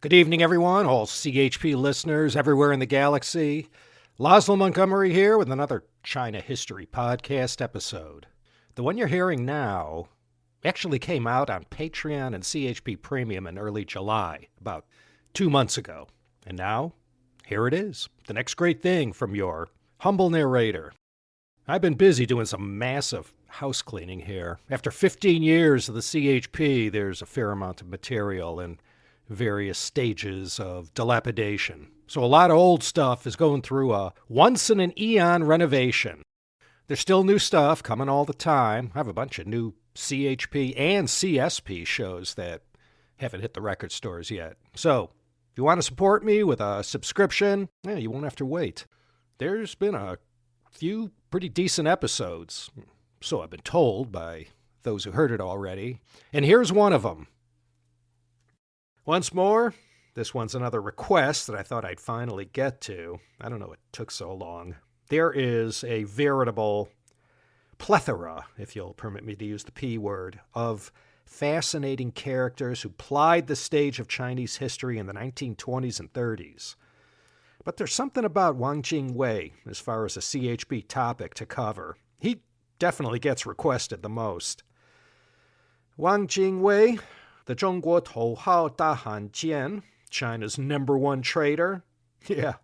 Good evening, everyone, all CHP listeners everywhere in the galaxy. Laszlo Montgomery here with another China History Podcast episode. The one you're hearing now actually came out on Patreon and CHP Premium in early July, about 2 months ago. And now, here it is, the next great thing from your humble narrator. I've been busy doing some massive house cleaning here. After 15 years of the CHP, there's a fair amount of material in various stages of dilapidation. So a lot of old stuff is going through a once-in-an-eon renovation. There's still new stuff coming all the time. I have a bunch of new CHP and CSP shows that haven't hit the record stores yet. So if you want to support me with a subscription, you won't have to wait. There's been a few pretty decent episodes, so I've been told by those who heard it already. And here's one of them. Once more, this one's another request that I thought I'd finally get to. I don't know, it took so long. There is a veritable plethora, if you'll permit me to use the P word, of fascinating characters who plied the stage of Chinese history in the 1920s and 30s. But there's something about Wang Jingwei as far as a CHP topic to cover. He definitely gets requested the most. Wang Jingwei, the 中国头号大汉奸, China's #1 traitor. Yeah,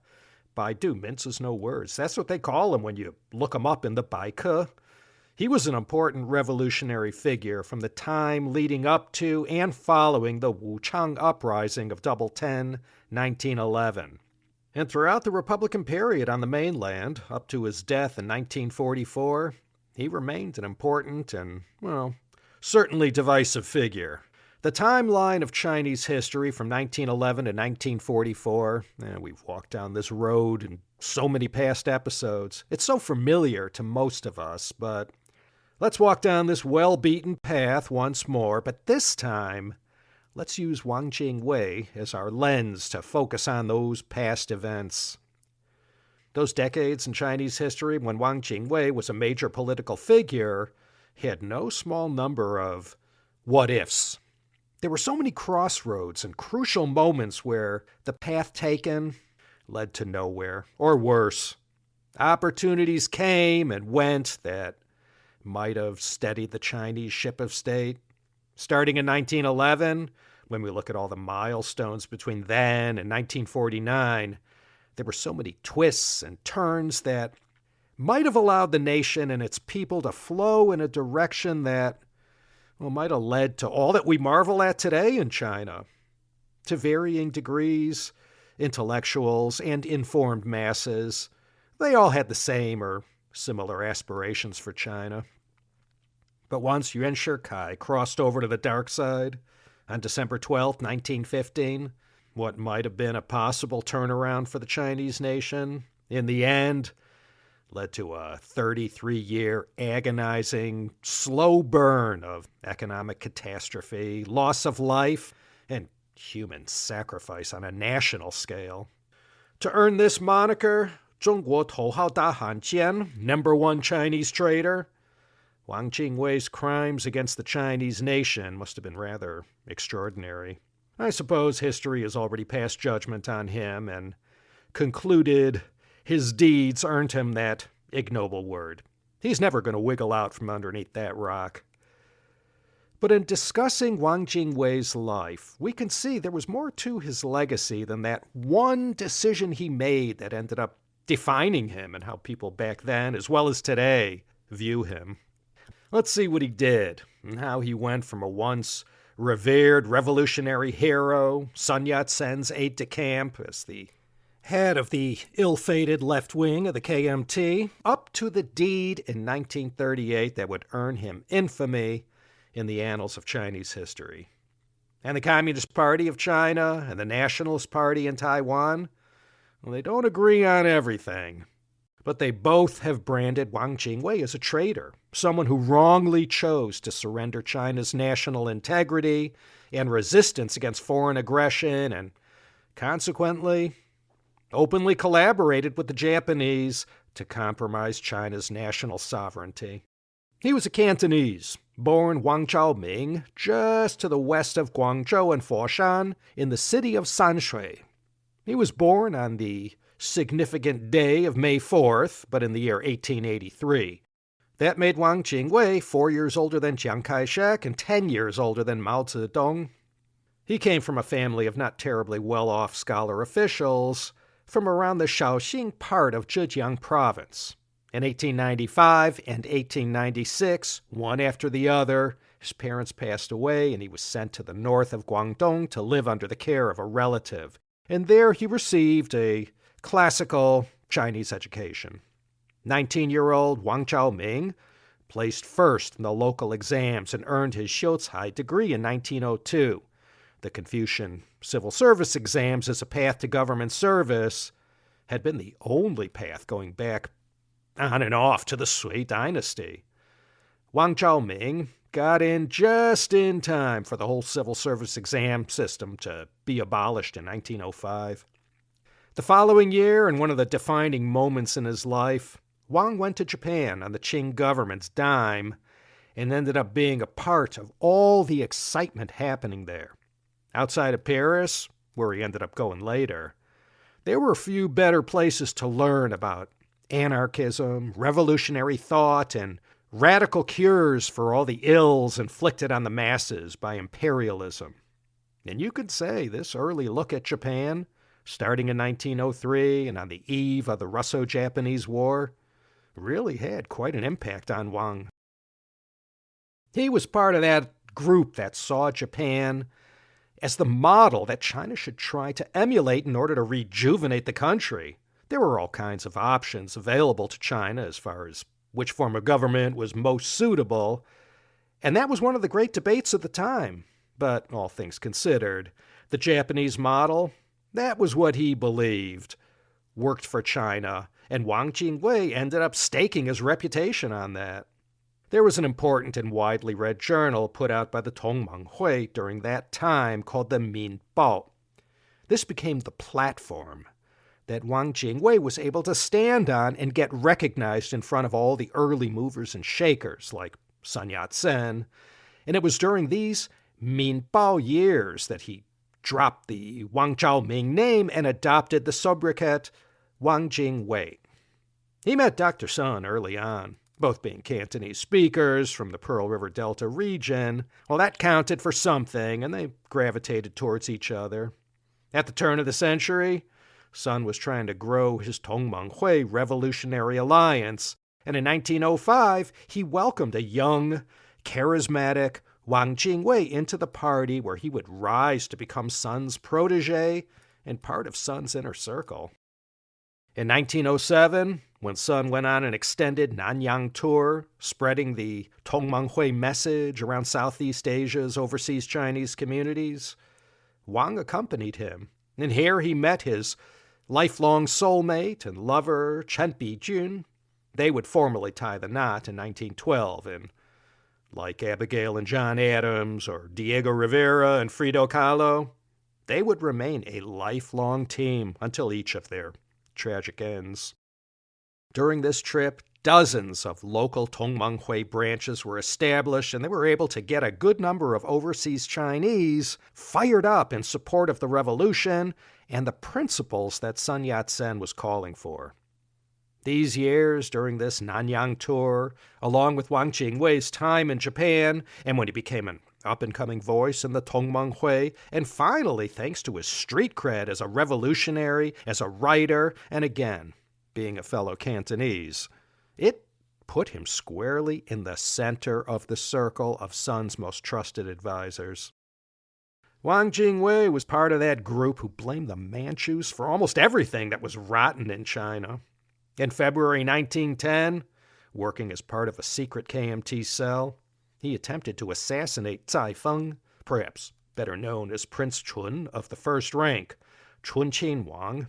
Baidu minces no words. That's what they call him when you look him up in the Baike. He was an important revolutionary figure from the time leading up to and following the Wuchang Uprising of Double 10, 1911. And throughout the Republican period on the mainland, up to his death in 1944, he remained an important and, certainly divisive figure. The timeline of Chinese history from 1911 to 1944, we've walked down this road in so many past episodes. It's so familiar to most of us, but let's walk down this well-beaten path once more. But this time, let's use Wang Jingwei as our lens to focus on those past events. Those decades in Chinese history when Wang Jingwei was a major political figure had no small number of what-ifs. There were so many crossroads and crucial moments where the path taken led to nowhere, or worse. Opportunities came and went that might have steadied the Chinese ship of state. Starting in 1911, when we look at all the milestones between then and 1949, there were so many twists and turns that might have allowed the nation and its people to flow in a direction that might have led to all that we marvel at today in China. To varying degrees, intellectuals and informed masses, they all had the same or similar aspirations for China. But once Yuan Shikai crossed over to the dark side on December 12, 1915, what might have been a possible turnaround for the Chinese nation, in the end, led to a 33-year agonizing, slow burn of economic catastrophe, loss of life, and human sacrifice on a national scale. To earn this moniker, 中国头号大汉奸, #1 Chinese traitor, Wang Jingwei's crimes against the Chinese nation must have been rather extraordinary. I suppose history has already passed judgment on him and concluded his deeds earned him that ignoble word. He's never going to wiggle out from underneath that rock. But in discussing Wang Jingwei's life, we can see there was more to his legacy than that one decision he made that ended up defining him and how people back then, as well as today, view him. Let's see what he did and how he went from a once revered revolutionary hero, Sun Yat-sen's aide-de-camp, as the head of the ill-fated left wing of the KMT, up to the deed in 1938 that would earn him infamy in the annals of Chinese history. And the Communist Party of China and the Nationalist Party in Taiwan, they don't agree on everything. But they both have branded Wang Jingwei as a traitor, someone who wrongly chose to surrender China's national integrity and resistance against foreign aggression and, consequently, openly collaborated with the Japanese to compromise China's national sovereignty. He was a Cantonese, born Wang Ming just to the west of Guangzhou and Foshan in the city of Sanshui. He was born on the significant day of May 4th, but in the year 1883. That made Wang Jingwei 4 years older than Chiang Kai-shek and 10 years older than Mao Zedong. He came from a family of not terribly well-off scholar officials from around the Shaoxing part of Zhejiang province. In 1895 and 1896, one after the other, his parents passed away and he was sent to the north of Guangdong to live under the care of a relative. And there he received a classical Chinese education. 19-year-old Wang Ming placed first in the local exams and earned his Xiuzhai degree in 1902. The Confucian civil service exams as a path to government service had been the only path going back on and off to the Sui dynasty. Wang Ming got in just in time for the whole civil service exam system to be abolished in 1905. The following year, and one of the defining moments in his life, Wang went to Japan on the Qing government's dime and ended up being a part of all the excitement happening there. Outside of Paris, where he ended up going later, there were a few better places to learn about anarchism, revolutionary thought, and radical cures for all the ills inflicted on the masses by imperialism. And you could say this early look at Japan, starting in 1903 and on the eve of the Russo-Japanese War, really had quite an impact on Wang. He was part of that group that saw Japan as the model that China should try to emulate in order to rejuvenate the country. There were all kinds of options available to China as far as which form of government was most suitable, and that was one of the great debates at the time. But all things considered, the Japanese model, that was what he believed worked for China, and Wang Jingwei ended up staking his reputation on that. There was an important and widely read journal put out by the Tongmenghui during that time called the Minbao. This became the platform that Wang Jingwei was able to stand on and get recognized in front of all the early movers and shakers like Sun Yat-sen, and it was during these Minbao years that he dropped the Wang Ming name and adopted the sobriquet Wang Jingwei. He met Dr. Sun early on, both being Cantonese speakers from the Pearl River Delta region. Well, that counted for something, and they gravitated towards each other. At the turn of the century, Sun was trying to grow his Tongmenghui Revolutionary Alliance, and in 1905, he welcomed a young, charismatic Wang Jingwei into the party where he would rise to become Sun's protege and part of Sun's inner circle. In 1907, when Sun went on an extended Nanyang tour, spreading the Tongmenghui message around Southeast Asia's overseas Chinese communities, Wang accompanied him, and here he met his lifelong soulmate and lover, Chen Bijun. They would formally tie the knot in 1912, and like Abigail and John Adams or Diego Rivera and Frida Kahlo, they would remain a lifelong team until each of their tragic ends. During this trip, dozens of local Tongmenghui branches were established, and they were able to get a good number of overseas Chinese fired up in support of the revolution and the principles that Sun Yat-sen was calling for. These years during this Nanyang tour, along with Wang Jingwei's time in Japan, and when he became an up-and-coming voice in the Tongmenghui, and finally, thanks to his street cred as a revolutionary, as a writer, and again, being a fellow Cantonese, it put him squarely in the center of the circle of Sun's most trusted advisors. Wang Jingwei was part of that group who blamed the Manchus for almost everything that was rotten in China. In February 1910, working as part of a secret KMT cell, he attempted to assassinate Cai Feng, perhaps better known as Prince Chun of the first rank, Chun Qin Wang.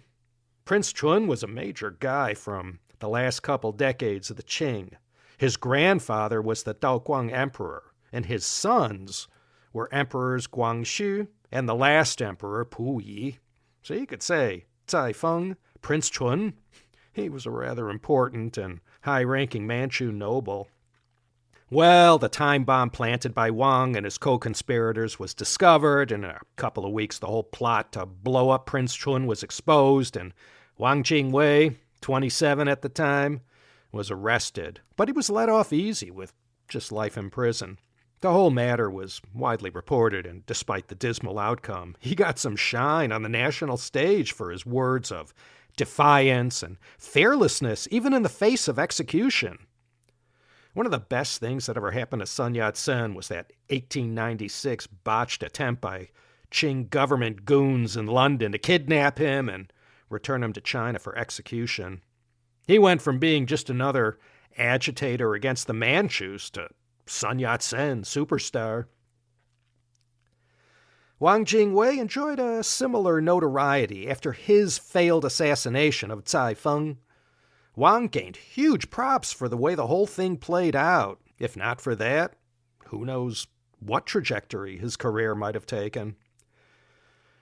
Prince Chun was a major guy from the last couple decades of the Qing. His grandfather was the Daoguang Emperor, and his sons were Emperors Guangxu and the last emperor, Puyi. So you could say Cai Feng, Prince Chun, he was a rather important and high-ranking Manchu noble. Well, the time bomb planted by Wang and his co-conspirators was discovered, and in a couple of weeks the whole plot to blow up Prince Chun was exposed, and Wang Jingwei, 27 at the time, was arrested. But he was let off easy with just life in prison. The whole matter was widely reported, and despite the dismal outcome, he got some shine on the national stage for his words of defiance and fearlessness, even in the face of execution. One of the best things that ever happened to Sun Yat-sen was that 1896 botched attempt by Qing government goons in London to kidnap him and return him to China for execution. He went from being just another agitator against the Manchus to Sun Yat-sen, superstar. Wang Jingwei enjoyed a similar notoriety after his failed assassination of Cai Feng. Wang gained huge props for the way the whole thing played out. If not for that, who knows what trajectory his career might have taken.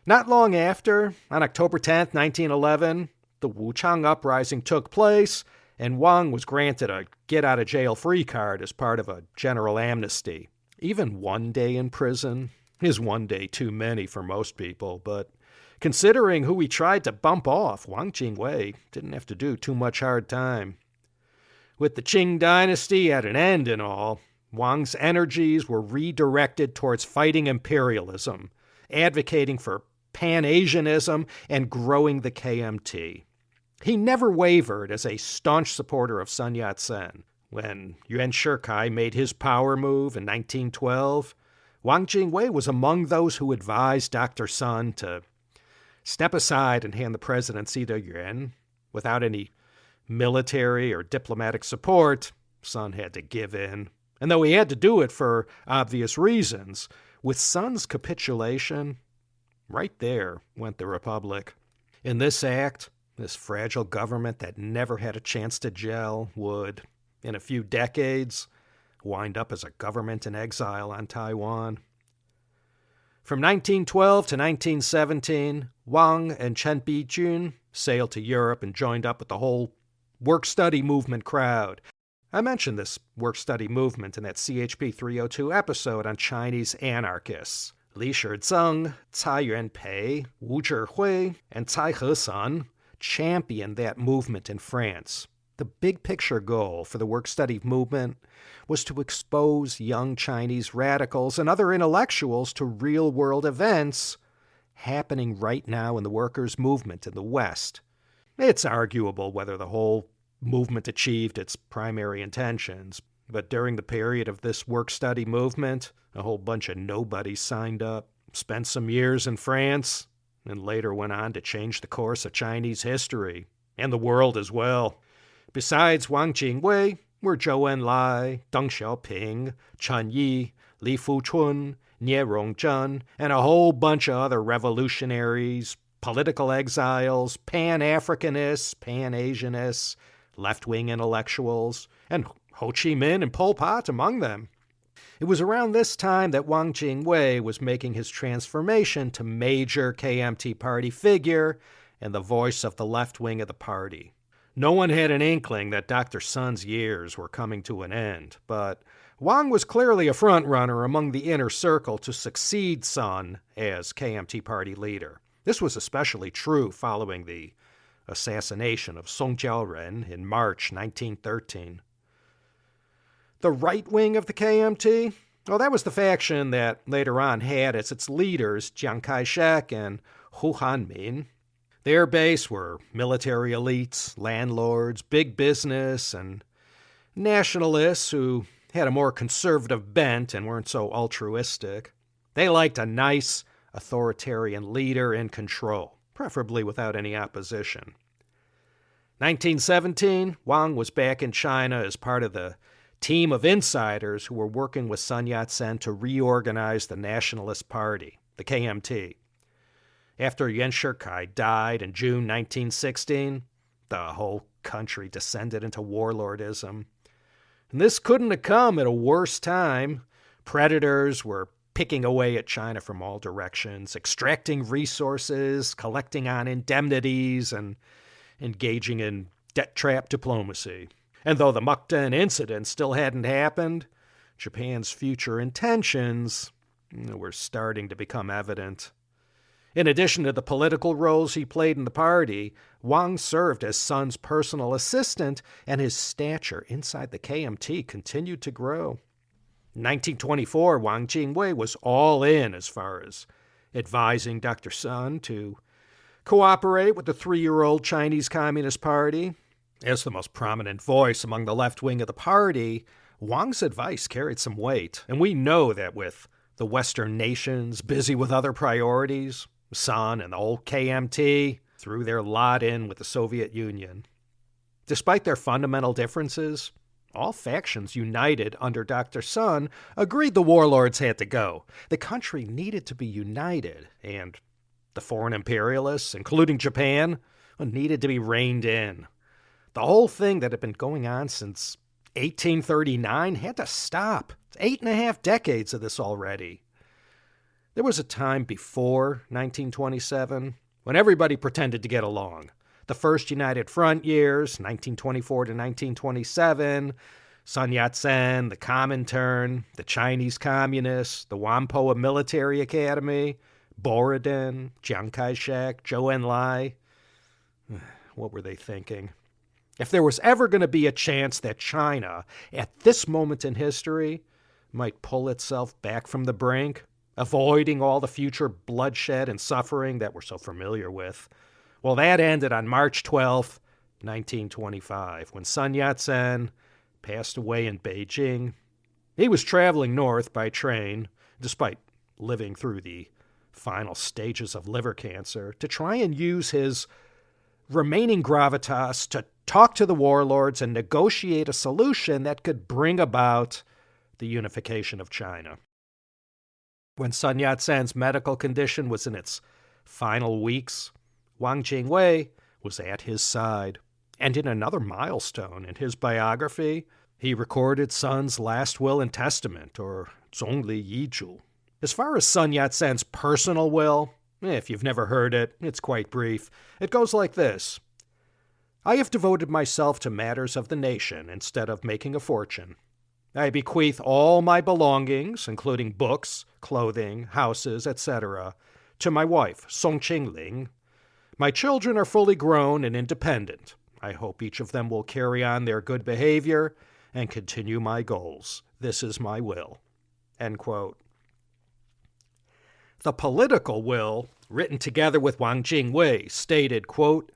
Not long after, on October 10th, 1911, the Wuchang Uprising took place, and Wang was granted a get-out-of-jail-free card as part of a general amnesty. Even one day in prison is one day too many for most people, but considering who he tried to bump off, Wang Jingwei didn't have to do too much hard time. With the Qing dynasty at an end and all, Wang's energies were redirected towards fighting imperialism, advocating for Pan-Asianism, and growing the KMT. He never wavered as a staunch supporter of Sun Yat-sen. When Yuan Shikai made his power move in 1912, Wang Jingwei was among those who advised Dr. Sun to step aside and hand the presidency to Yuan. Without any military or diplomatic support, Sun had to give in. And though he had to do it for obvious reasons, with Sun's capitulation, right there went the Republic. In this act, this fragile government that never had a chance to gel would, in a few decades, wind up as a government in exile on Taiwan. From 1912 to 1917, Wang and Chen Bijun sailed to Europe and joined up with the whole work-study movement crowd. I mentioned this work-study movement in that CHP 302 episode on Chinese anarchists. Li Shizheng, Cai Yuanpei, Wu Zhihui, and Cai Hesun championed that movement in France. The big picture goal for the work-study movement was to expose young Chinese radicals and other intellectuals to real-world events happening right now in the workers' movement in the West. It's arguable whether the whole movement achieved its primary intentions, but during the period of this work-study movement, a whole bunch of nobodies signed up, spent some years in France, and later went on to change the course of Chinese history, and the world as well. Besides Wang Jingwei were Zhou Enlai, Deng Xiaoping, Chen Yi, Li Fuchun, Nie Rongzhen, and a whole bunch of other revolutionaries, political exiles, Pan-Africanists, Pan-Asianists, left-wing intellectuals, and Ho Chi Minh and Pol Pot among them. It was around this time that Wang Jingwei was making his transformation to major KMT party figure and the voice of the left wing of the party. No one had an inkling that Dr. Sun's years were coming to an end, but Wang was clearly a front-runner among the inner circle to succeed Sun as KMT party leader. This was especially true following the assassination of Song Jiaoren in March 1913. The right wing of the KMT? Well, that was the faction that later on had as its leaders Chiang Kai-shek and Hu Hanmin. Their base were military elites, landlords, big business, and nationalists who had a more conservative bent and weren't so altruistic. They liked a nice, authoritarian leader in control, preferably without any opposition. 1917, Wang was back in China as part of the team of insiders who were working with Sun Yat-sen to reorganize the Nationalist Party, the KMT. After Yuan Shikai died in June 1916, the whole country descended into warlordism. And this couldn't have come at a worse time. Predators were picking away at China from all directions, extracting resources, collecting on indemnities, and engaging in debt trap diplomacy. And though the Mukden incident still hadn't happened, Japan's future intentions were starting to become evident. In addition to the political roles he played in the party, Wang served as Sun's personal assistant, and his stature inside the KMT continued to grow. In 1924, Wang Jingwei was all in as far as advising Dr. Sun to cooperate with the 3-year-old Chinese Communist Party. As the most prominent voice among the left wing of the party, Wang's advice carried some weight, and we know that with the Western nations busy with other priorities, Sun and the old KMT threw their lot in with the Soviet Union. Despite their fundamental differences, all factions united under Dr. Sun agreed the warlords had to go. The country needed to be united, and the foreign imperialists, including Japan, needed to be reined in. The whole thing that had been going on since 1839 had to stop. It's 8.5 decades of this already. There was a time before 1927 when everybody pretended to get along. The first United Front years, 1924 to 1927, Sun Yat-sen, the Comintern, the Chinese Communists, the Whampoa Military Academy, Borodin, Chiang Kai-shek, Zhou Enlai. What were they thinking? If there was ever going to be a chance that China, at this moment in history, might pull itself back from the brink, avoiding all the future bloodshed and suffering that we're so familiar with, well, that ended on March 12th, 1925, when Sun Yat-sen passed away in Beijing. He was traveling north by train, despite living through the final stages of liver cancer, to try and use his remaining gravitas to talk to the warlords and negotiate a solution that could bring about the unification of China. When Sun Yat-sen's medical condition was in its final weeks, Wang Jingwei was at his side. And in another milestone in his biography, he recorded Sun's last will and testament, or Zhongli Yizhu. As far as Sun Yat-sen's personal will, if you've never heard it, it's quite brief. It goes like this: I have devoted myself to matters of the nation instead of making a fortune. I bequeath all my belongings, including books, clothing, houses, etc., to my wife, Song Qingling. My children are fully grown and independent. I hope each of them will carry on their good behavior and continue my goals. This is my will. End quote. The political will, written together with Wang Jingwei, stated, quote,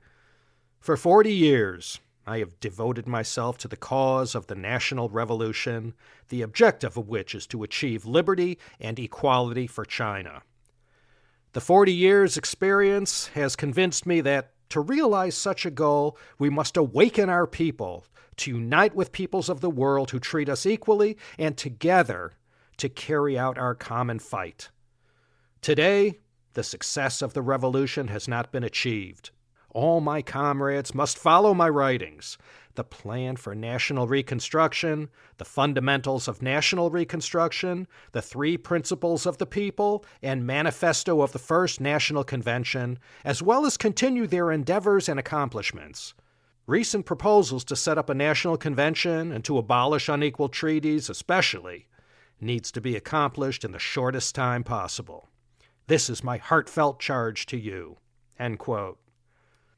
For 40 years, I have devoted myself to the cause of the national revolution, the objective of which is to achieve liberty and equality for China. The 40 years' experience has convinced me that to realize such a goal, we must awaken our people, to unite with peoples of the world who treat us equally, and together to carry out our common fight. Today, the success of the revolution has not been achieved. All my comrades must follow my writings, the plan for national reconstruction, the fundamentals of national reconstruction, the 3 principles of the people, and manifesto of the First National Convention, as well as continue their endeavors and accomplishments. Recent proposals to set up a national convention and to abolish unequal treaties, especially, needs to be accomplished in the shortest time possible. This is my heartfelt charge to you. End quote.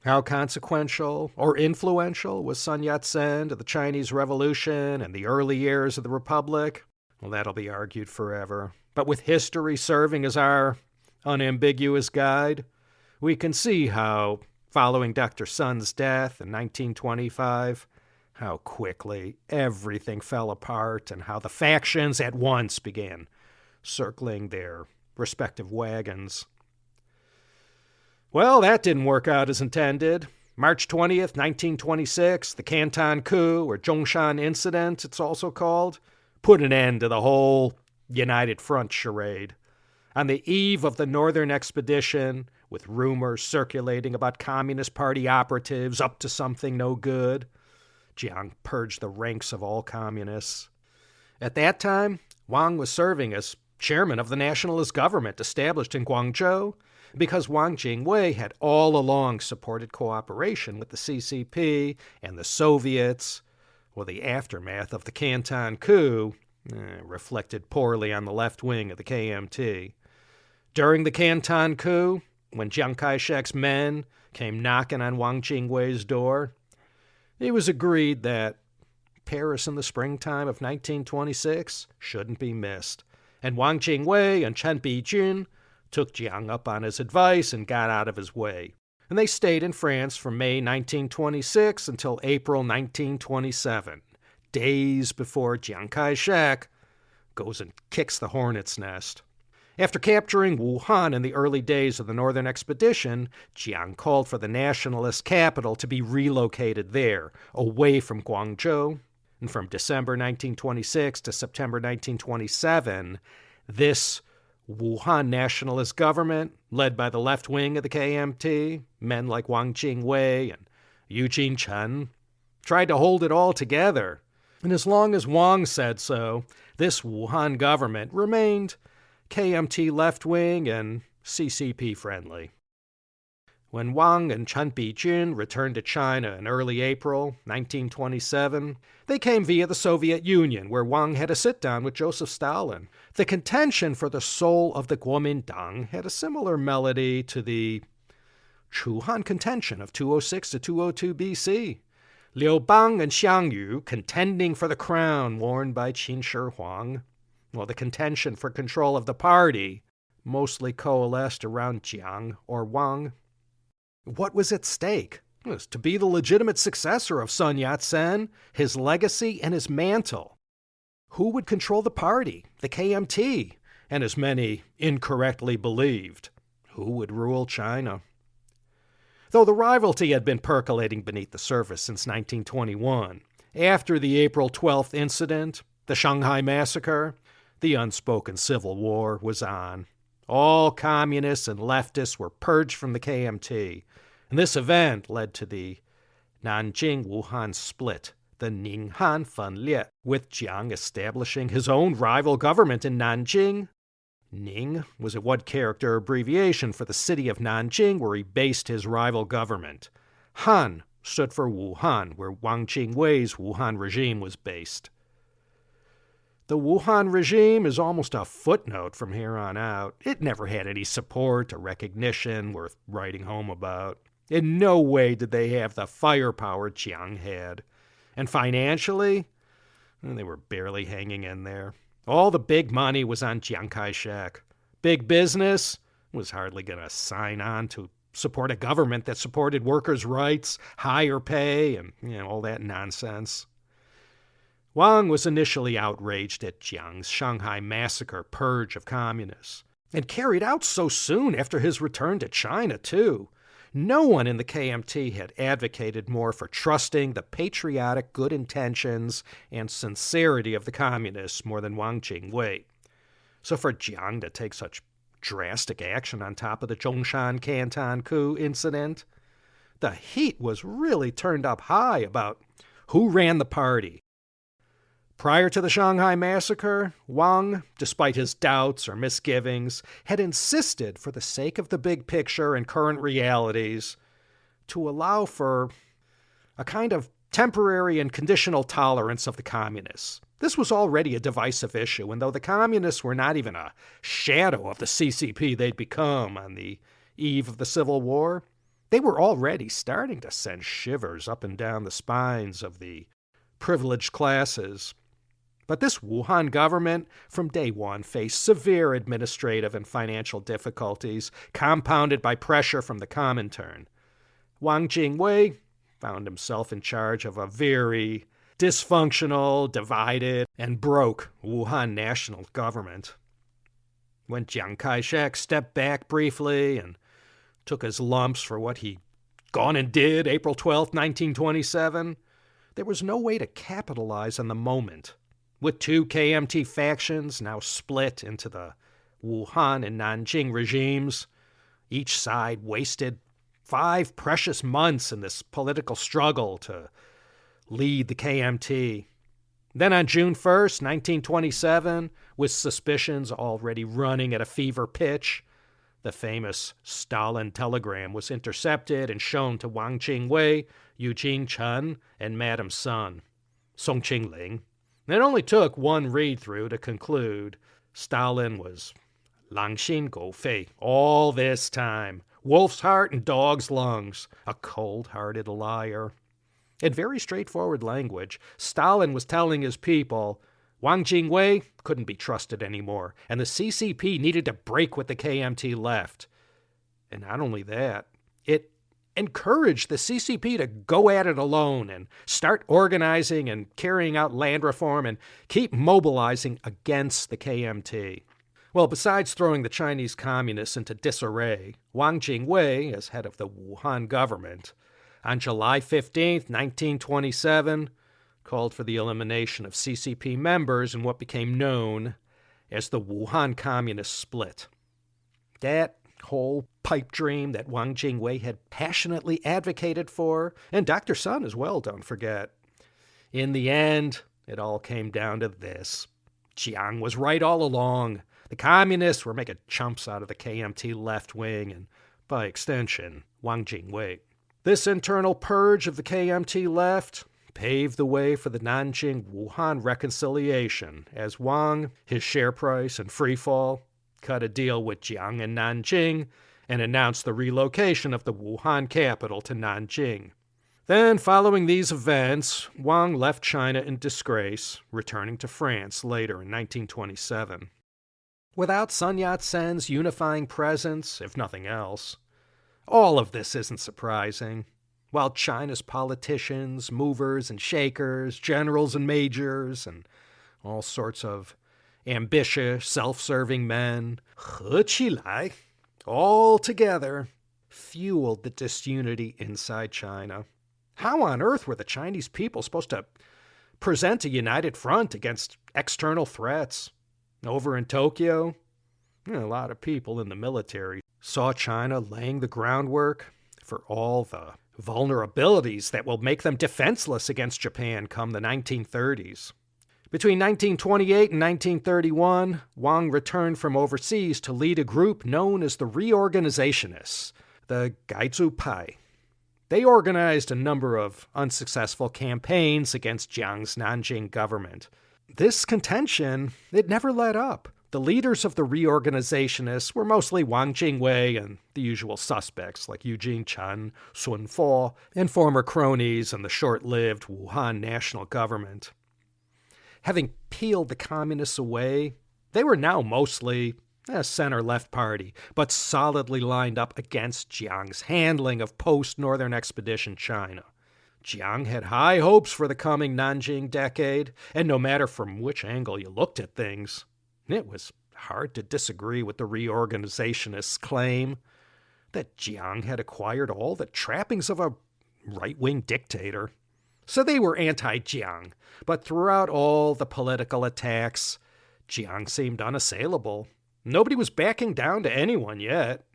How consequential or influential was Sun Yat-sen to the Chinese Revolution and the early years of the Republic? Well, that'll be argued forever. But with history serving as our unambiguous guide, we can see how, following Dr. Sun's death in 1925, how quickly everything fell apart and how the factions at once began circling their respective wagons. Well, that didn't work out as intended. March 20th, 1926, the Canton Coup, or Zhongshan Incident, it's also called, put an end to the whole United Front charade. On the eve of the Northern Expedition, with rumors circulating about Communist Party operatives up to something no good, Jiang purged the ranks of all communists. At that time, Wang was serving as chairman of the nationalist government established in Guangzhou, because Wang Jingwei had all along supported cooperation with the CCP and the Soviets. Well, the aftermath of the Canton Coup reflected poorly on the left wing of the KMT. During the Canton coup, when Chiang Kai-shek's men came knocking on Wang Jingwei's door, it was agreed that Paris in the springtime of 1926 shouldn't be missed, and Wang Jingwei and Chen Bijun took Jiang up on his advice and got out of his way. And they stayed in France from May 1926 until April 1927, days before Chiang Kai-shek goes and kicks the hornet's nest. After capturing Wuhan in the early days of the Northern Expedition, Jiang called for the nationalist capital to be relocated there, away from Guangzhou. And from December 1926 to September 1927, this Wuhan nationalist government, led by the left wing of the KMT, men like Wang Jingwei and Eugene Chen, tried to hold it all together. And as long as Wang said so, this Wuhan government remained KMT left-wing and CCP-friendly. When Wang and Chen Bijun returned to China in early April 1927, they came via the Soviet Union, where Wang had a sit-down with Joseph Stalin. The contention for the soul of the Kuomintang had a similar melody to the Chuhan contention of 206 to 202 BC. Liu Bang and Xiang Yu contending for the crown worn by Qin Shi Huang, while the contention for control of the party mostly coalesced around Jiang or Wang. What was at stake? It was to be the legitimate successor of Sun Yat-sen, his legacy and his mantle. Who would control the party, the KMT, and as many incorrectly believed, who would rule China? Though the rivalry had been percolating beneath the surface since 1921, after the April 12th incident, the Shanghai massacre, the unspoken civil war was on. All communists and leftists were purged from the KMT, and this event led to the Nanjing-Wuhan split, the Ninghan Fanlie, with Jiang establishing his own rival government in Nanjing. Ning was a one-character abbreviation for the city of Nanjing, where he based his rival government. Han stood for Wuhan, where Wang Jingwei's Wuhan regime was based. The Wuhan regime is almost a footnote from here on out. It never had any support or recognition worth writing home about. In no way did they have the firepower Jiang had. And financially, they were barely hanging in there. All the big money was on Chiang Kai-shek. Big business was hardly going to sign on to support a government that supported workers' rights, higher pay, and all that nonsense. Wang was initially outraged at Jiang's Shanghai massacre purge of communists, and carried out so soon after his return to China, too. No one in the KMT had advocated more for trusting the patriotic good intentions and sincerity of the communists more than Wang Jingwei. So for Jiang to take such drastic action on top of the Zhongshan Canton coup incident, the heat was really turned up high about who ran the party. Prior to the Shanghai massacre, Wang, despite his doubts or misgivings, had insisted, for the sake of the big picture and current realities, to allow for a kind of temporary and conditional tolerance of the communists. This was already a divisive issue, and though the communists were not even a shadow of the CCP they'd become on the eve of the Civil War, they were already starting to send shivers up and down the spines of the privileged classes. But this Wuhan government, from day one, faced severe administrative and financial difficulties, compounded by pressure from the Comintern. Wang Jingwei found himself in charge of a very dysfunctional, divided, and broke Wuhan national government. When Chiang Kai-shek stepped back briefly and took his lumps for what he'd gone and did April 12, 1927, there was no way to capitalize on the moment. With two KMT factions now split into the Wuhan and Nanjing regimes, each side wasted 5 precious months in this political struggle to lead the KMT. Then on June 1st, 1927, with suspicions already running at a fever pitch, the famous Stalin telegram was intercepted and shown to Wang Jingwei, Eugene Chen, and Madame Sun, Song Qingling. It only took one read-through to conclude Stalin was Langxin Gofei all this time. Wolf's heart and dog's lungs. A cold-hearted liar. In very straightforward language, Stalin was telling his people Wang Jingwei couldn't be trusted anymore, and the CCP needed to break with the KMT left. And not only that, it encouraged the CCP to go at it alone and start organizing and carrying out land reform and keep mobilizing against the KMT. Well, besides throwing the Chinese communists into disarray, Wang Jingwei, as head of the Wuhan government, on July 15, 1927, called for the elimination of CCP members in what became known as the Wuhan Communist Split. That whole pipe dream that Wang Jingwei had passionately advocated for, and Dr. Sun as well, don't forget. In the end, it all came down to this. Chiang was right all along. The communists were making chumps out of the KMT left wing and, by extension, Wang Jingwei. This internal purge of the KMT left paved the way for the Nanjing-Wuhan reconciliation as Wang, his share price, and free fall cut a deal with Jiang and Nanjing and announced the relocation of the Wuhan capital to Nanjing. Then, following these events, Wang left China in disgrace, returning to France later in 1927. Without Sun Yat-sen's unifying presence, if nothing else, all of this isn't surprising. While China's politicians, movers and shakers, generals and majors, and all sorts of ambitious, self-serving men, 合起来, all together, fueled the disunity inside China. How on earth were the Chinese people supposed to present a united front against external threats? Over in Tokyo, a lot of people in the military saw China laying the groundwork for all the vulnerabilities that will make them defenseless against Japan come the 1930s. Between 1928 and 1931, Wang returned from overseas to lead a group known as the Reorganizationists, the Gaizu Pai. They organized a number of unsuccessful campaigns against Jiang's Nanjing government. This contention, it never let up. The leaders of the Reorganizationists were mostly Wang Jingwei and the usual suspects like Eugene Chen, Sun Fo, and former cronies in the short-lived Wuhan national government. Having peeled the communists away, they were now mostly a center-left party, but solidly lined up against Jiang's handling of post-Northern Expedition China. Jiang had high hopes for the coming Nanjing decade, and no matter from which angle you looked at things, it was hard to disagree with the Reorganizationists' claim that Jiang had acquired all the trappings of a right-wing dictator. So they were anti-Jiang, but throughout all the political attacks, Jiang seemed unassailable. Nobody was backing down to anyone yet.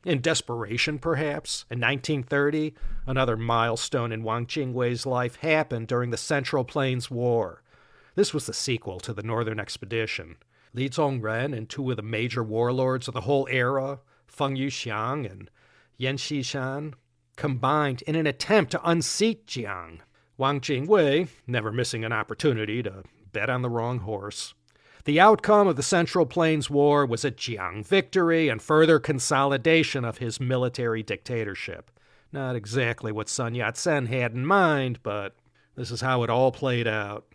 In desperation, perhaps, in 1930, another milestone in Wang Jingwei's life happened during the Central Plains War. This was the sequel to the Northern Expedition. Li Zongren and two of the major warlords of the whole era, Feng Yuxiang and Yan Xishan, combined in an attempt to unseat Jiang. Wang Jingwei, never missing an opportunity to bet on the wrong horse. The outcome of the Central Plains War was a Jiang victory and further consolidation of his military dictatorship. Not exactly what Sun Yat-sen had in mind, but this is how it all played out.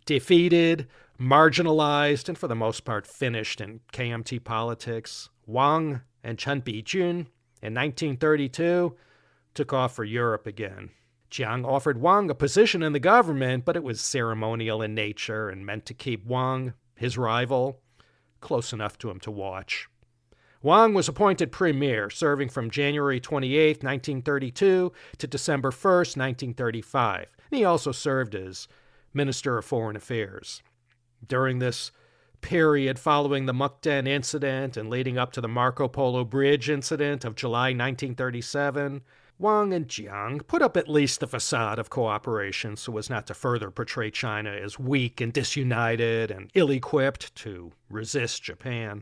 Defeated, marginalized, and for the most part finished in KMT politics, Wang and Chen Bijun in 1932 took off for Europe again. Jiang offered Wang a position in the government, but it was ceremonial in nature and meant to keep Wang, his rival, close enough to him to watch. Wang was appointed premier, serving from January 28, 1932 to December 1, 1935. And he also served as Minister of Foreign Affairs. During this period following the Mukden incident and leading up to the Marco Polo Bridge incident of July 1937, Wang and Jiang put up at least the facade of cooperation so as not to further portray China as weak and disunited and ill-equipped to resist Japan.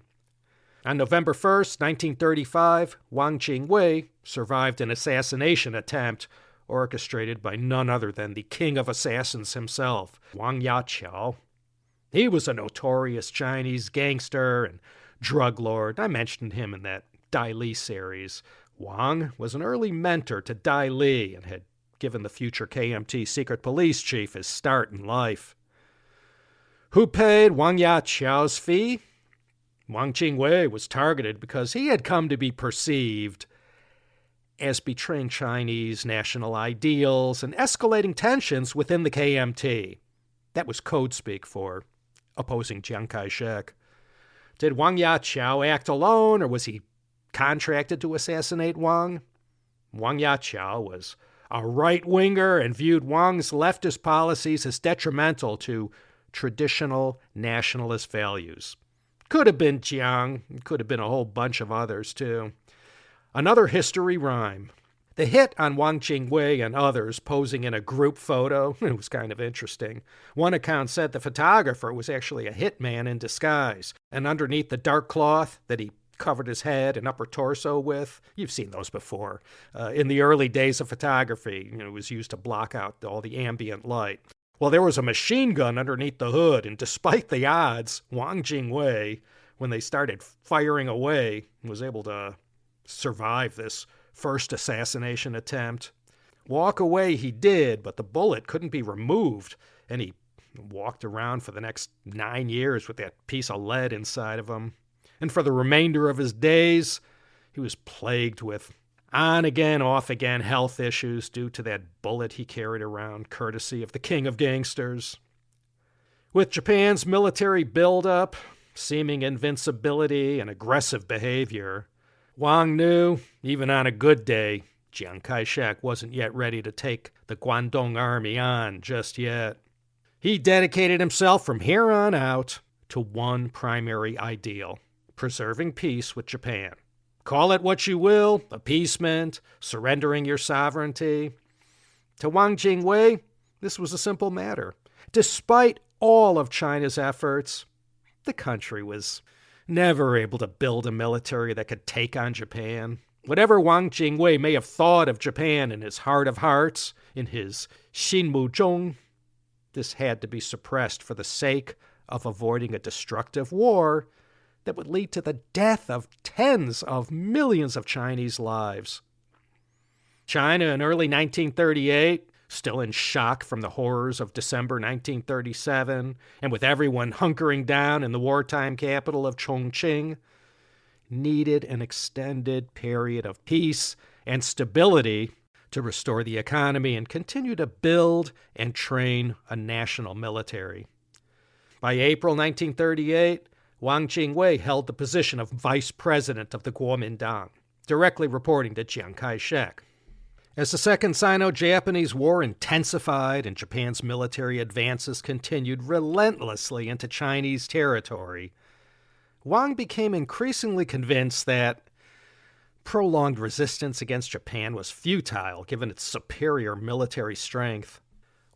On November 1st, 1935, Wang Jingwei survived an assassination attempt orchestrated by none other than the king of assassins himself, Wang Yaqiao. He was a notorious Chinese gangster and drug lord. I mentioned him in that Dai Li series. Wang was an early mentor to Dai Li and had given the future KMT secret police chief his start in life. Who paid Wang Yaqiao's fee? Wang Jingwei was targeted because he had come to be perceived as betraying Chinese national ideals and escalating tensions within the KMT. That was code speak for opposing Chiang Kai-shek. Did Wang Yaqiao act alone, or was he contracted to assassinate Wang? Wang Yaqiao was a right-winger and viewed Wang's leftist policies as detrimental to traditional nationalist values. Could have been Jiang, could have been a whole bunch of others too. Another history rhyme. The hit on Wang Jingwei and others posing in a group photo, it was kind of interesting. One account said the photographer was actually a hitman in disguise, and underneath the dark cloth that he covered his head and upper torso with, you've seen those before. In the early days of photography, it was used to block out all the ambient light. Well, there was a machine gun underneath the hood, and despite the odds, Wang Jingwei, when they started firing away, was able to survive this first assassination attempt. Walk away he did, but the bullet couldn't be removed, and he walked around for the next 9 years with that piece of lead inside of him. And for the remainder of his days, he was plagued with on-again, off-again health issues due to that bullet he carried around, courtesy of the king of gangsters. With Japan's military buildup, seeming invincibility, and aggressive behavior, Wang knew, even on a good day, Chiang Kai-shek wasn't yet ready to take the Guangdong army on just yet. He dedicated himself from here on out to one primary ideal: preserving peace with Japan. Call it what you will, appeasement, surrendering your sovereignty. To Wang Jingwei, this was a simple matter. Despite all of China's efforts, the country was never able to build a military that could take on Japan. Whatever Wang Jingwei may have thought of Japan in his heart of hearts, in his Xinmuzhong, this had to be suppressed for the sake of avoiding a destructive war that would lead to the death of tens of millions of Chinese lives. China in early 1938, still in shock from the horrors of December 1937, and with everyone hunkering down in the wartime capital of Chongqing, needed an extended period of peace and stability to restore the economy and continue to build and train a national military. By April 1938, Wang Jingwei held the position of vice president of the Kuomintang, directly reporting to Chiang Kai-shek. As the Second Sino-Japanese War intensified and Japan's military advances continued relentlessly into Chinese territory, Wang became increasingly convinced that prolonged resistance against Japan was futile given its superior military strength.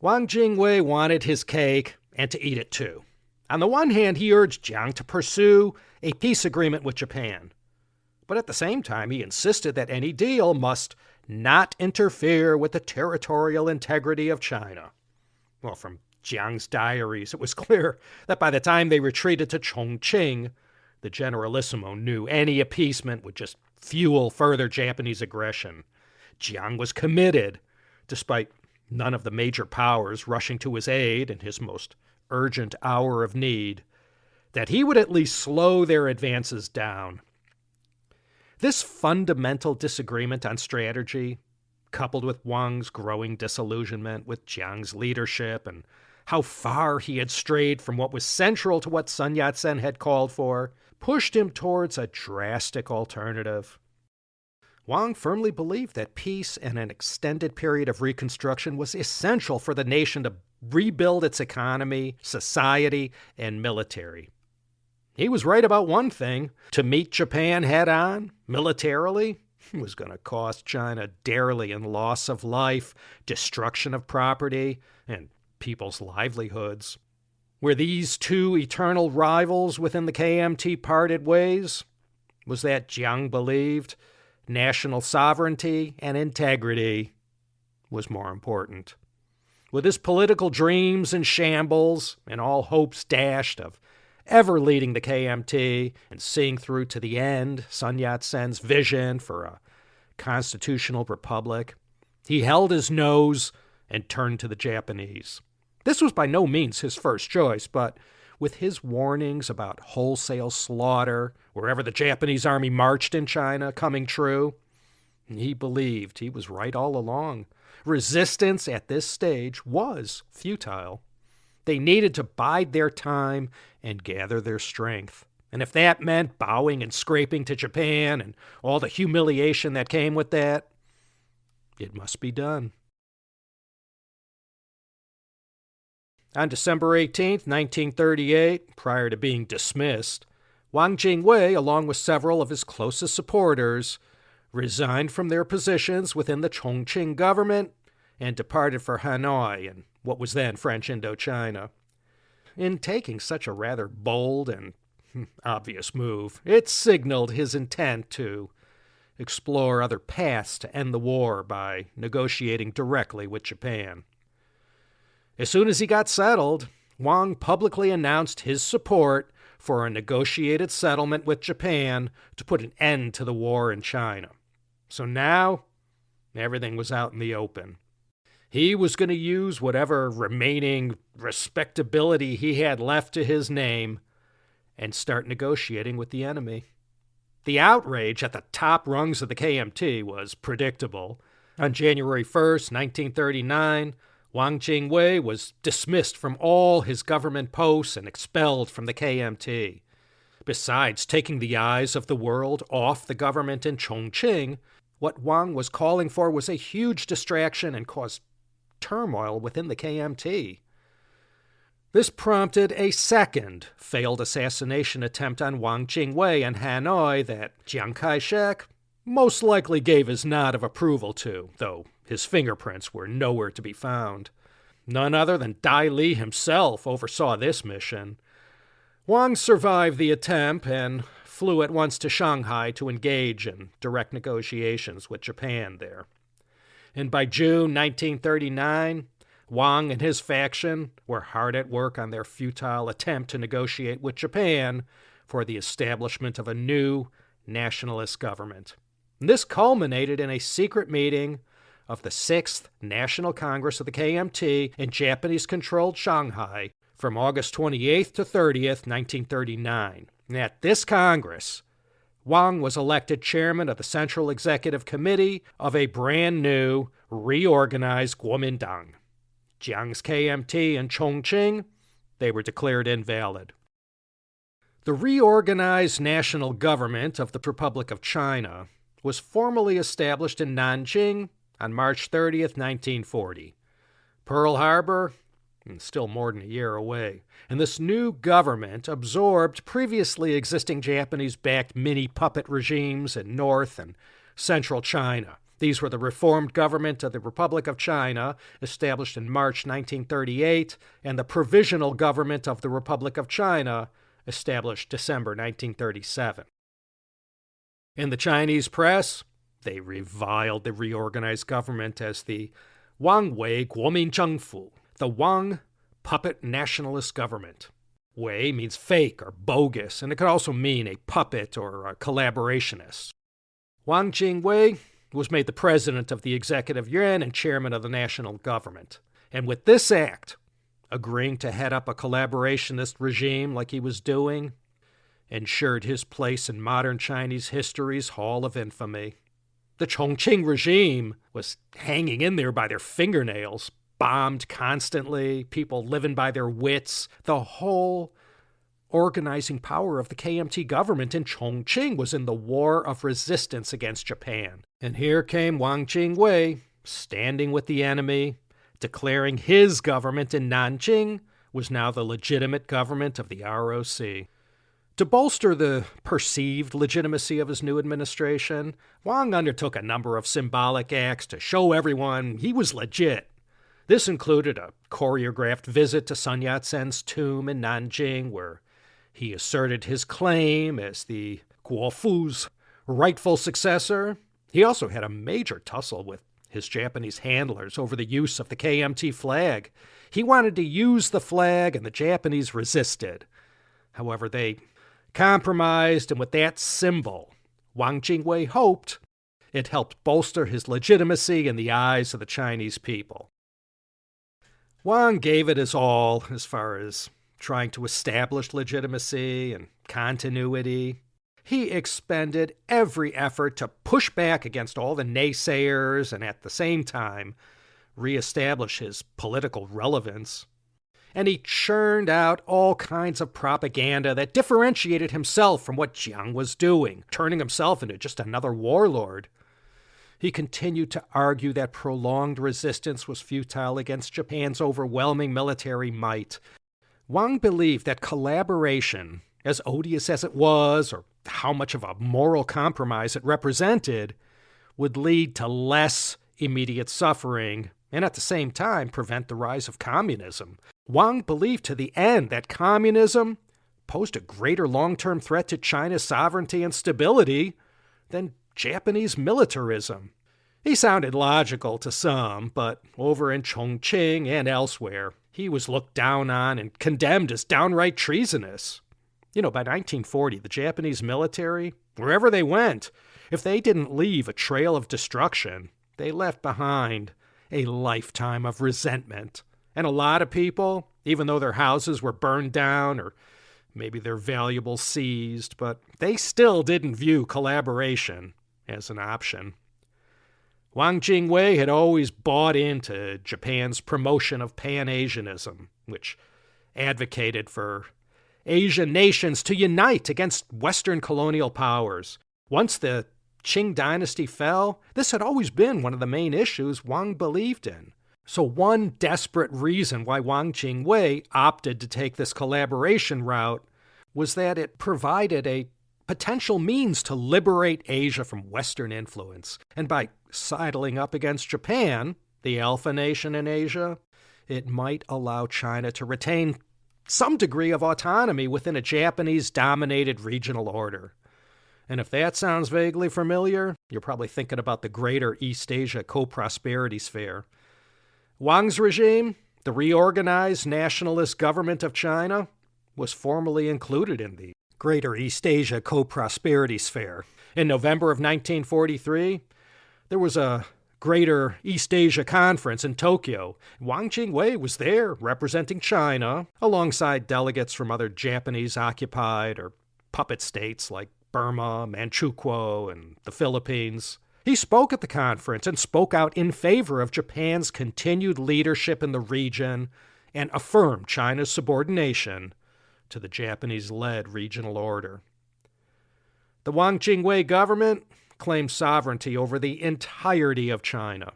Wang Jingwei wanted his cake and to eat it too. On the one hand, he urged Jiang to pursue a peace agreement with Japan. But at the same time, he insisted that any deal must not interfere with the territorial integrity of China. Well, from Jiang's diaries, it was clear that by the time they retreated to Chongqing, the Generalissimo knew any appeasement would just fuel further Japanese aggression. Jiang was committed, despite none of the major powers rushing to his aid in his most urgent hour of need, that he would at least slow their advances down. This fundamental disagreement on strategy, coupled with Wang's growing disillusionment with Jiang's leadership and how far he had strayed from what was central to what Sun Yat-sen had called for, pushed him towards a drastic alternative. Wang firmly believed that peace and an extended period of reconstruction was essential for the nation to rebuild its economy, society, and military. He was right about one thing: to meet Japan head-on, militarily, was going to cost China dearly in loss of life, destruction of property, and people's livelihoods. Where these two eternal rivals within the KMT parted ways was that Jiang believed national sovereignty and integrity was more important. With his political dreams in shambles and all hopes dashed of ever leading the KMT and seeing through to the end Sun Yat-sen's vision for a constitutional republic, he held his nose and turned to the Japanese. This was by no means his first choice, but with his warnings about wholesale slaughter wherever the Japanese army marched in China coming true, he believed he was right all along. Resistance at this stage was futile. They needed to bide their time and gather their strength. And if that meant bowing and scraping to Japan and all the humiliation that came with that, it must be done. On December 18, 1938, prior to being dismissed, Wang Jingwei, along with several of his closest supporters, resigned from their positions within the Chongqing government and departed for Hanoi in what was then French Indochina. In taking such a rather bold and obvious move, it signaled his intent to explore other paths to end the war by negotiating directly with Japan. As soon as he got settled, Wang publicly announced his support for a negotiated settlement with Japan to put an end to the war in China. So now, everything was out in the open. He was going to use whatever remaining respectability he had left to his name and start negotiating with the enemy. The outrage at the top rungs of the KMT was predictable. On January 1st, 1939, Wang Jingwei was dismissed from all his government posts and expelled from the KMT. Besides taking the eyes of the world off the government in Chongqing, what Wang was calling for was a huge distraction and caused turmoil within the KMT. This prompted a second failed assassination attempt on Wang Jingwei in Hanoi that Chiang Kai-shek most likely gave his nod of approval to, though his fingerprints were nowhere to be found. None other than Dai Li himself oversaw this mission. Wang survived the attempt and flew at once to Shanghai to engage in direct negotiations with Japan there. And by June 1939, Wang and his faction were hard at work on their futile attempt to negotiate with Japan for the establishment of a new nationalist government. And this culminated in a secret meeting of the 6th National Congress of the KMT in Japanese-controlled Shanghai from August 28th to 30th, 1939. And at this Congress, Wang was elected chairman of the Central Executive Committee of a brand new, reorganized Kuomintang. Jiang's KMT in Chongqing, they were declared invalid. The reorganized national government of the Republic of China was formally established in Nanjing on March 30th, 1940. Pearl Harbor, still more than a year away. And this new government absorbed previously existing Japanese-backed mini-puppet regimes in North and Central China. These were the reformed government of the Republic of China, established in March 1938, and the Provisional Government of the Republic of China, established December 1937. In the Chinese press, they reviled the reorganized government as the Wang Wei Kuomintangfu, the Wang puppet nationalist government. Wei means fake or bogus, and it could also mean a puppet or a collaborationist. Wang Jingwei was made the president of the Executive Yuan and chairman of the national government. And with this act, agreeing to head up a collaborationist regime like he was doing, ensured his place in modern Chinese history's Hall of Infamy. The Chongqing regime was hanging in there by their fingernails, bombed constantly, people living by their wits. The whole organizing power of the KMT government in Chongqing was in the war of resistance against Japan. And here came Wang Jingwei, standing with the enemy, declaring his government in Nanjing was now the legitimate government of the ROC. To bolster the perceived legitimacy of his new administration, Wang undertook a number of symbolic acts to show everyone he was legit. This included a choreographed visit to Sun Yat-sen's tomb in Nanjing, where he asserted his claim as the Guofu's rightful successor. He also had a major tussle with his Japanese handlers over the use of the KMT flag. He wanted to use the flag, and the Japanese resisted. However, they compromised, and with that symbol, Wang Jingwei hoped it helped bolster his legitimacy in the eyes of the Chinese people. Wang gave it his all as far as trying to establish legitimacy and continuity. He expended every effort to push back against all the naysayers and at the same time reestablish his political relevance. And he churned out all kinds of propaganda that differentiated himself from what Jiang was doing, turning himself into just another warlord. He continued to argue that prolonged resistance was futile against Japan's overwhelming military might. Wang believed that collaboration, as odious as it was, or how much of a moral compromise it represented, would lead to less immediate suffering and at the same time prevent the rise of communism. Wang believed to the end that communism posed a greater long-term threat to China's sovereignty and stability than Japanese militarism. He sounded logical to some, but over in Chongqing and elsewhere, he was looked down on and condemned as downright treasonous. By 1940, the Japanese military, wherever they went, if they didn't leave a trail of destruction, they left behind a lifetime of resentment. And a lot of people, even though their houses were burned down or maybe their valuables seized, but they still didn't view collaboration as an option. Wang Jingwei had always bought into Japan's promotion of Pan-Asianism, which advocated for Asian nations to unite against Western colonial powers. Once the Qing dynasty fell, this had always been one of the main issues Wang believed in. So one desperate reason why Wang Jingwei opted to take this collaboration route was that it provided a potential means to liberate Asia from Western influence. And by sidling up against Japan, the alpha nation in Asia, it might allow China to retain some degree of autonomy within a Japanese-dominated regional order. And if that sounds vaguely familiar, you're probably thinking about the Greater East Asia Co-Prosperity Sphere. Wang's regime, the reorganized nationalist government of China, was formally included in the Greater East Asia Co-Prosperity Sphere. In November of 1943, there was a Greater East Asia Conference in Tokyo. Wang Jingwei was there representing China, alongside delegates from other Japanese-occupied or puppet states like Burma, Manchukuo, and the Philippines. He spoke at the conference and spoke out in favor of Japan's continued leadership in the region and affirmed China's subordination to the Japanese-led regional order. The Wang Jingwei government claimed sovereignty over the entirety of China.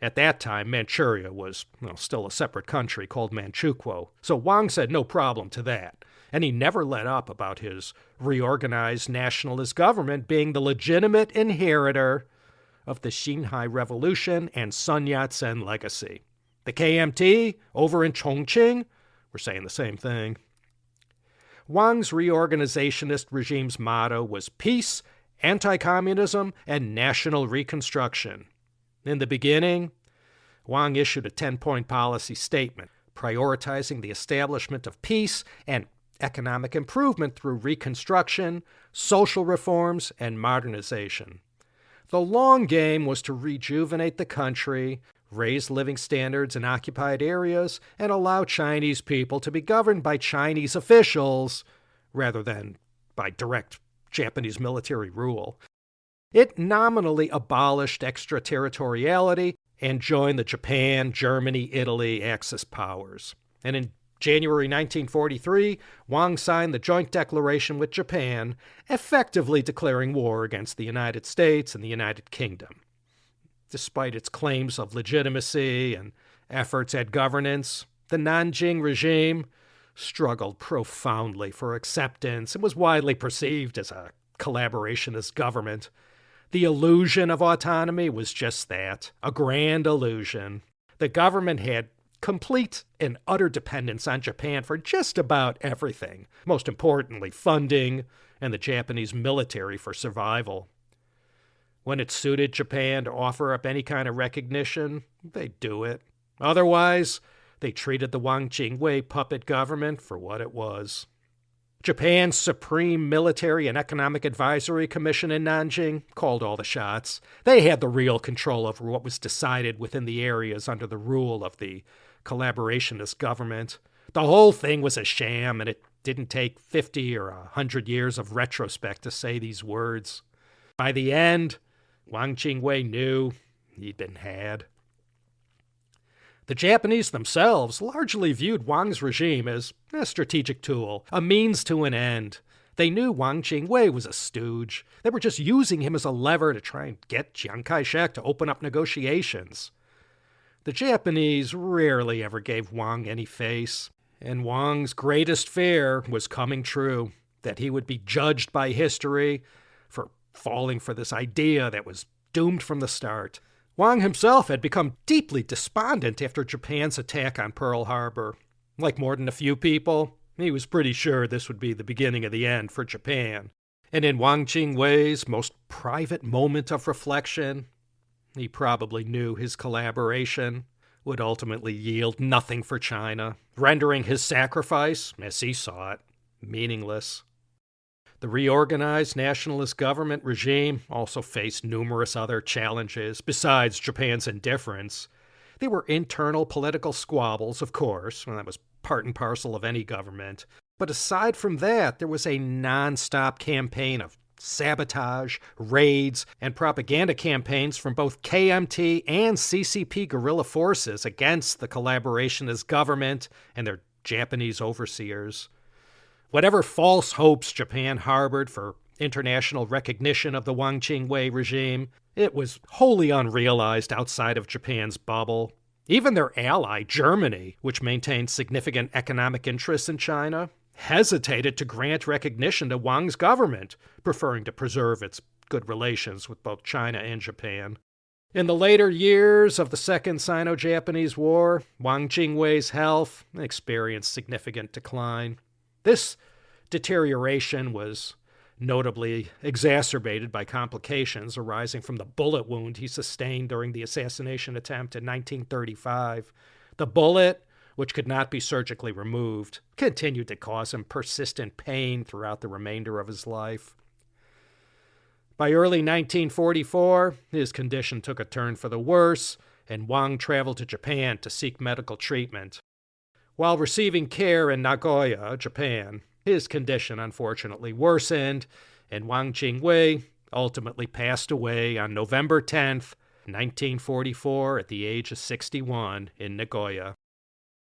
At that time, Manchuria was still a separate country called Manchukuo, so Wang said no problem to that, and he never let up about his reorganized nationalist government being the legitimate inheritor of the Xinhai Revolution and Sun Yat-sen legacy. The KMT, over in Chongqing, were saying the same thing. Wang's reorganizationist regime's motto was peace, anti-communism, and national reconstruction. In the beginning, Wang issued a 10-point policy statement, prioritizing the establishment of peace and economic improvement through reconstruction, social reforms, and modernization. The long game was to rejuvenate the country, raise living standards in occupied areas, and allow Chinese people to be governed by Chinese officials rather than by direct Japanese military rule. It nominally abolished extraterritoriality and joined the Japan, Germany, Italy Axis powers. And in January 1943, Wang signed the joint declaration with Japan, effectively declaring war against the United States and the United Kingdom. Despite its claims of legitimacy and efforts at governance, the Nanjing regime struggled profoundly for acceptance and was widely perceived as a collaborationist government. The illusion of autonomy was just that, a grand illusion. The government had complete and utter dependence on Japan for just about everything, most importantly funding and the Japanese military for survival. When it suited Japan to offer up any kind of recognition, they'd do it. Otherwise, they treated the Wang Jingwei puppet government for what it was. Japan's Supreme Military and Economic Advisory Commission in Nanjing called all the shots. They had the real control over what was decided within the areas under the rule of the collaborationist government. The whole thing was a sham, and it didn't take 50 or 100 years of retrospect to say these words. By the end, Wang Jingwei knew he'd been had. The Japanese themselves largely viewed Wang's regime as a strategic tool, a means to an end. They knew Wang Jingwei was a stooge. They were just using him as a lever to try and get Chiang Kai-shek to open up negotiations. The Japanese rarely ever gave Wang any face, and Wang's greatest fear was coming true, that he would be judged by history for falling for this idea that was doomed from the start. Wang himself had become deeply despondent after Japan's attack on Pearl Harbor. Like more than a few people, he was pretty sure this would be the beginning of the end for Japan. And in Wang Jingwei's most private moment of reflection, he probably knew his collaboration would ultimately yield nothing for China, rendering his sacrifice, as he saw it, meaningless. The reorganized nationalist government regime also faced numerous other challenges besides Japan's indifference. There were internal political squabbles, of course, and that was part and parcel of any government. But aside from that, there was a non-stop campaign of sabotage, raids, and propaganda campaigns from both KMT and CCP guerrilla forces against the collaborationist government and their Japanese overseers. Whatever false hopes Japan harbored for international recognition of the Wang Jingwei regime, it was wholly unrealized outside of Japan's bubble. Even their ally, Germany, which maintained significant economic interests in China, hesitated to grant recognition to Wang's government, preferring to preserve its good relations with both China and Japan. In the later years of the Second Sino-Japanese War, Wang Jingwei's health experienced significant decline. This deterioration was notably exacerbated by complications arising from the bullet wound he sustained during the assassination attempt in 1935. The bullet, which could not be surgically removed, continued to cause him persistent pain throughout the remainder of his life. By early 1944, his condition took a turn for the worse, and Wang traveled to Japan to seek medical treatment. While receiving care in Nagoya, Japan, his condition unfortunately worsened, and Wang Jingwei ultimately passed away on November 10th, 1944, at the age of 61 in Nagoya.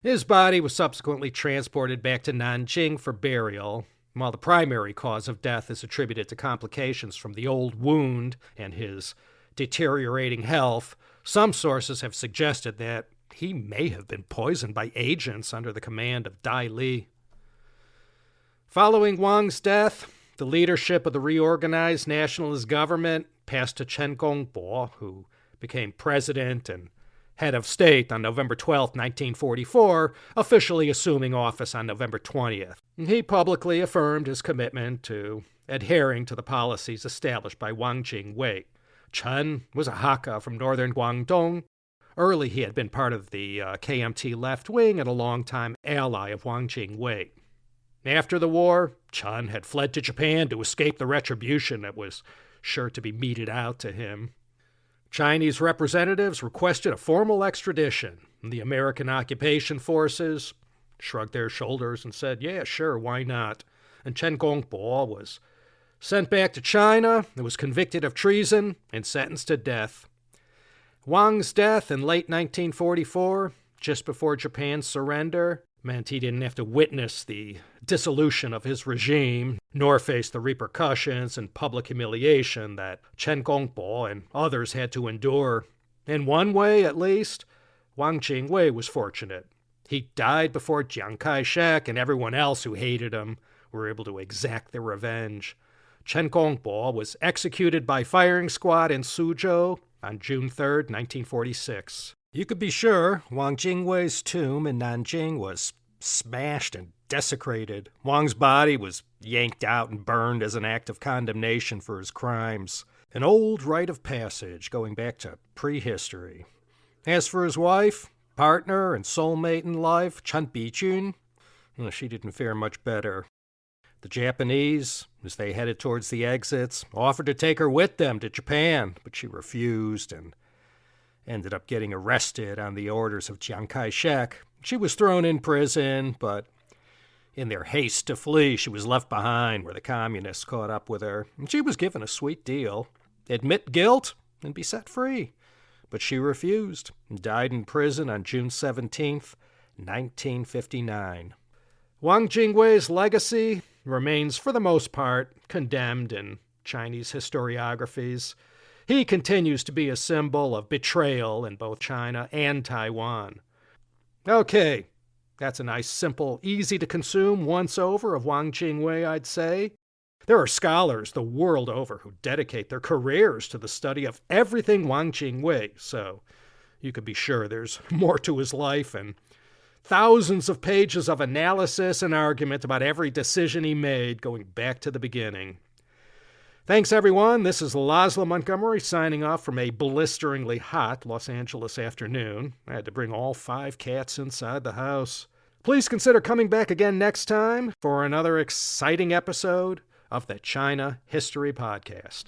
His body was subsequently transported back to Nanjing for burial. While the primary cause of death is attributed to complications from the old wound and his deteriorating health, some sources have suggested that he may have been poisoned by agents under the command of Dai Li. Following Wang's death, the leadership of the reorganized nationalist government passed to Chen Gongbo, who became president and head of state on November 12, 1944, officially assuming office on November 20th. He publicly affirmed his commitment to adhering to the policies established by Wang Jingwei. Chen was a Hakka from northern Guangdong. Early, he had been part of the KMT left wing and a longtime ally of Wang Jingwei. After the war, Chen had fled to Japan to escape the retribution that was sure to be meted out to him. Chinese representatives requested a formal extradition. The American occupation forces shrugged their shoulders and said, yeah, sure, why not? And Chen Gongbo was sent back to China and was convicted of treason and sentenced to death. Wang's death in late 1944, just before Japan's surrender, meant he didn't have to witness the dissolution of his regime, nor face the repercussions and public humiliation that Chen Gongbo and others had to endure. In one way, at least, Wang Jingwei was fortunate. He died before Chiang Kai-shek and everyone else who hated him were able to exact their revenge. Chen Gongbo was executed by firing squad in Suzhou on June 3rd, 1946. You could be sure Wang Jingwei's tomb in Nanjing was smashed and desecrated. Wang's body was yanked out and burned as an act of condemnation for his crimes. An old rite of passage going back to prehistory. As for his wife, partner, and soulmate in life, Chun Bi-chun, well, she didn't fare much better. The Japanese, as they headed towards the exits, offered to take her with them to Japan, but she refused and ended up getting arrested on the orders of Chiang Kai-shek. She was thrown in prison, but in their haste to flee, she was left behind where the communists caught up with her. And she was given a sweet deal: admit guilt and be set free. But she refused and died in prison on June 17th, 1959. Wang Jingwei's legacy remains, for the most part, condemned in Chinese historiographies. He continues to be a symbol of betrayal in both China and Taiwan. Okay, that's a nice, simple, easy-to-consume once-over of Wang Jingwei, I'd say. There are scholars the world over who dedicate their careers to the study of everything Wang Jingwei, so you can be sure there's more to his life and thousands of pages of analysis and argument about every decision he made going back to the beginning. Thanks, everyone. This is Laszlo Montgomery signing off from a blisteringly hot Los Angeles afternoon. I had to bring all 5 cats inside the house. Please consider coming back again next time for another exciting episode of the China History Podcast.